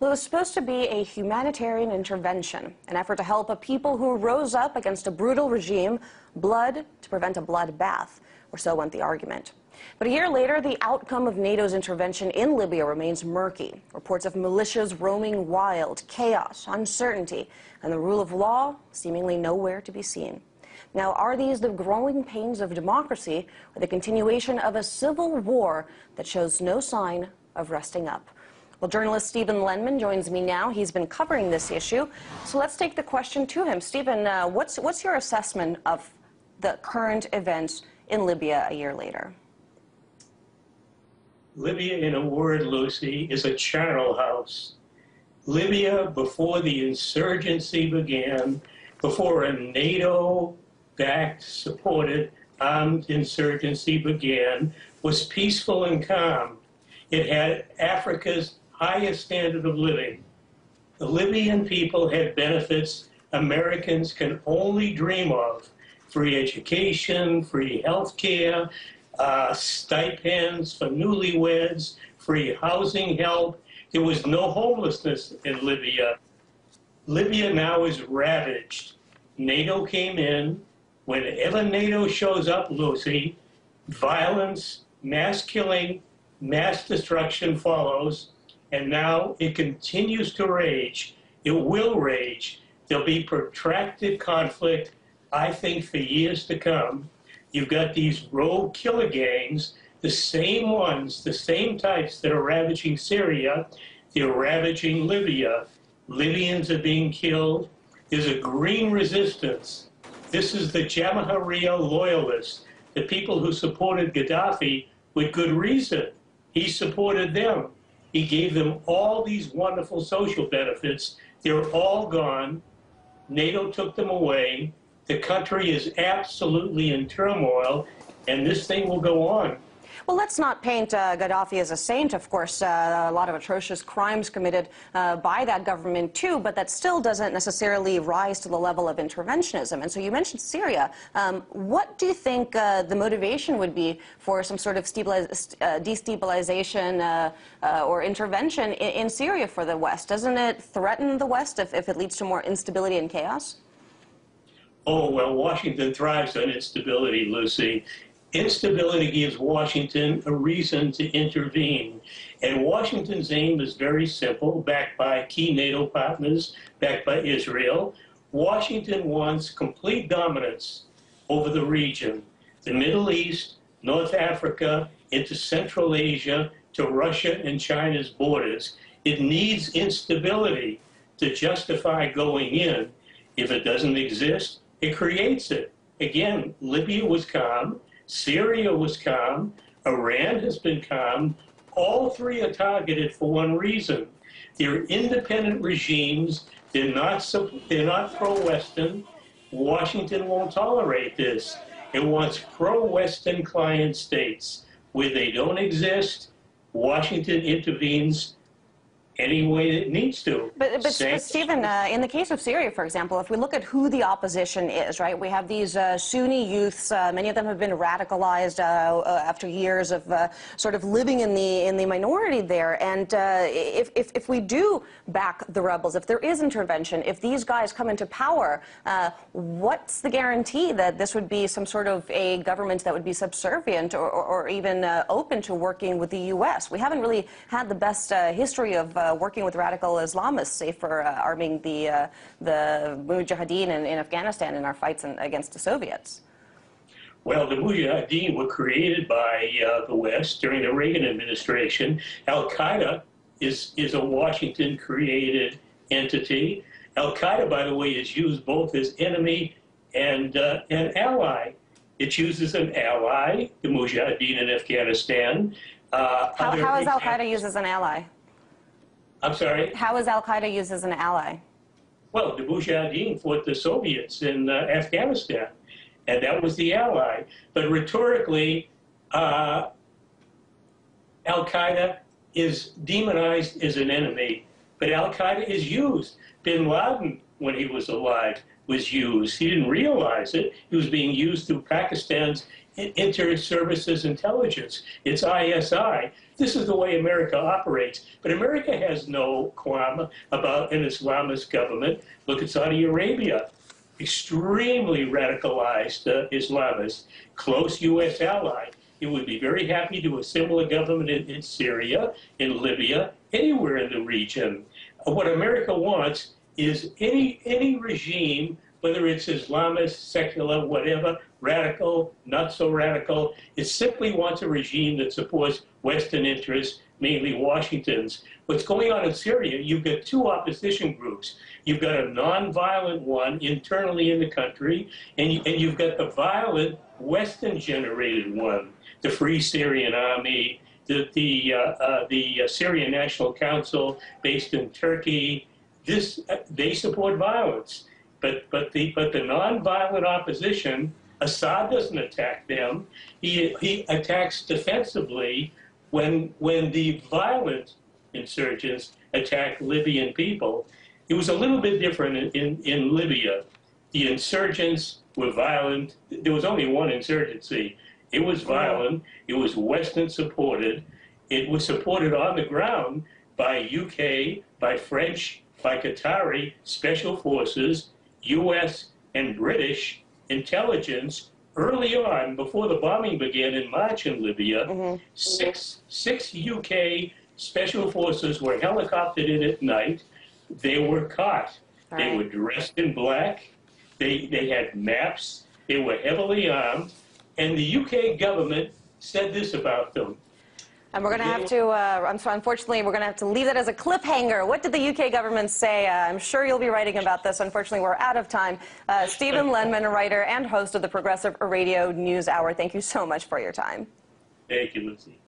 Well, it was supposed to be a humanitarian intervention, an effort to help a people who rose up against a brutal regime, blood to prevent a bloodbath, or so went the argument. But a year later, the outcome of NATO's intervention in Libya remains murky. Reports of militias roaming wild, chaos, uncertainty, and the rule of law seemingly nowhere to be seen. Now, are these the growing pains of democracy or the continuation of a civil war that shows no sign of resting up? Well, journalist Stephen Lenman joins me now. He's been covering this issue. So let's take the question to him. Stephen, what's your assessment of the current events in Libya a year later? Libya, in a word, Lucy, is a charnel house. Libya, before the insurgency began, before a NATO-backed, supported armed insurgency began, was peaceful and calm. It had Africa's highest standard of living. The Libyan people had benefits Americans can only dream of: free education, free health care, stipends for newlyweds, free housing help. There was no homelessness in Libya. Libya now is ravaged. NATO came in. Whenever NATO shows up, Lucy, violence, mass killing, mass destruction follows, and now it continues to rage. It will rage. There'll be protracted conflict, I think, for years to come. You've got these rogue killer gangs, the same ones, the same types that are ravaging Syria, they're ravaging Libya. Libyans are being killed. There's a green resistance. This is the Jamahiriya loyalists, the people who supported Gaddafi with good reason. He supported them. He gave them all these wonderful social benefits. They're all gone. NATO took them away. The country is absolutely in turmoil, and this thing will go on. Well, let's not paint Gaddafi as a saint. Of course, a lot of atrocious crimes committed by that government, too, but that still doesn't necessarily rise to the level of interventionism. And so you mentioned Syria. What do you think the motivation would be for some sort of destabilization or intervention in Syria for the West? Doesn't it threaten the West if it leads to more instability and chaos? Oh, well, Washington thrives on instability, Lucy. Instability gives Washington a reason to intervene. And Washington's aim is very simple, backed by key NATO partners, backed by Israel. Washington wants complete dominance over the region, the Middle East, North Africa, into Central Asia, to Russia and China's borders. It needs instability to justify going in. If it doesn't exist, it creates it. Again, Libya was calm. Syria was calm. Iran has been calm. All three are targeted for one reason. They're independent regimes. They're not pro-Western. Washington won't tolerate this. It wants pro-Western client states. Where they don't exist, Washington intervenes any way it needs to. But Stephen, in the case of Syria, for example, if we look at who the opposition is, right, we have these Sunni youths. Many of them have been radicalized after years of sort of living in the minority there. And if we do back the rebels, if there is intervention, if these guys come into power, what's the guarantee that this would be some sort of a government that would be subservient or even open to working with the U.S.? We haven't really had the best history of working with radical Islamists, say for arming the Mujahideen in Afghanistan in our fights against the Soviets. Well, the Mujahideen were created by the West during the Reagan administration. Al-Qaeda is a Washington-created entity. Al-Qaeda, by the way, is used both as enemy and an ally. It's used as an ally, the Mujahideen in Afghanistan. How is Al-Qaeda used as an ally? I'm sorry? How is Al-Qaeda used as an ally? Well, the Mujahideen fought the Soviets in Afghanistan, and that was the ally. But rhetorically, Al-Qaeda is demonized as an enemy, but Al-Qaeda is used. Bin Laden, when he was alive, was used. He didn't realize it. He was being used through Pakistan's Inter-Services Intelligence. It's ISI. This is the way America operates. But America has no qualm about an Islamist government. Look at Saudi Arabia. Extremely radicalized Islamists, close U.S. ally. It would be very happy to assemble a government in Syria, in Libya, anywhere in the region. What America wants is any regime, whether it's Islamist, secular, whatever, radical, not so radical. It simply wants a regime that supports Western interests, mainly Washington's. What's going on in Syria, you've got two opposition groups. You've got a nonviolent one internally in the country, and you've got the violent Western-generated one, the Free Syrian Army, the Syrian National Council based in Turkey. They support violence. But the nonviolent opposition, Assad doesn't attack them. He attacks defensively when the violent insurgents attack Libyan people. It was a little bit different in Libya. The insurgents were violent. There was only one insurgency. It was violent. It was Western supported. It was supported on the ground by UK, by French, by Qatari special forces, U.S. and British intelligence. Early on, before the bombing began in March in Libya, six UK special forces were helicoptered in at night. They were caught. They were dressed in black. They had maps. They were heavily armed. And the UK government said this about them. And we're going to have to, unfortunately, we're going to have to leave that as a cliffhanger. What did the UK government say? I'm sure you'll be writing about this. Unfortunately, we're out of time. Stephen Lenman, writer and host of the Progressive Radio News Hour, thank you so much for your time. Thank you, Lucy.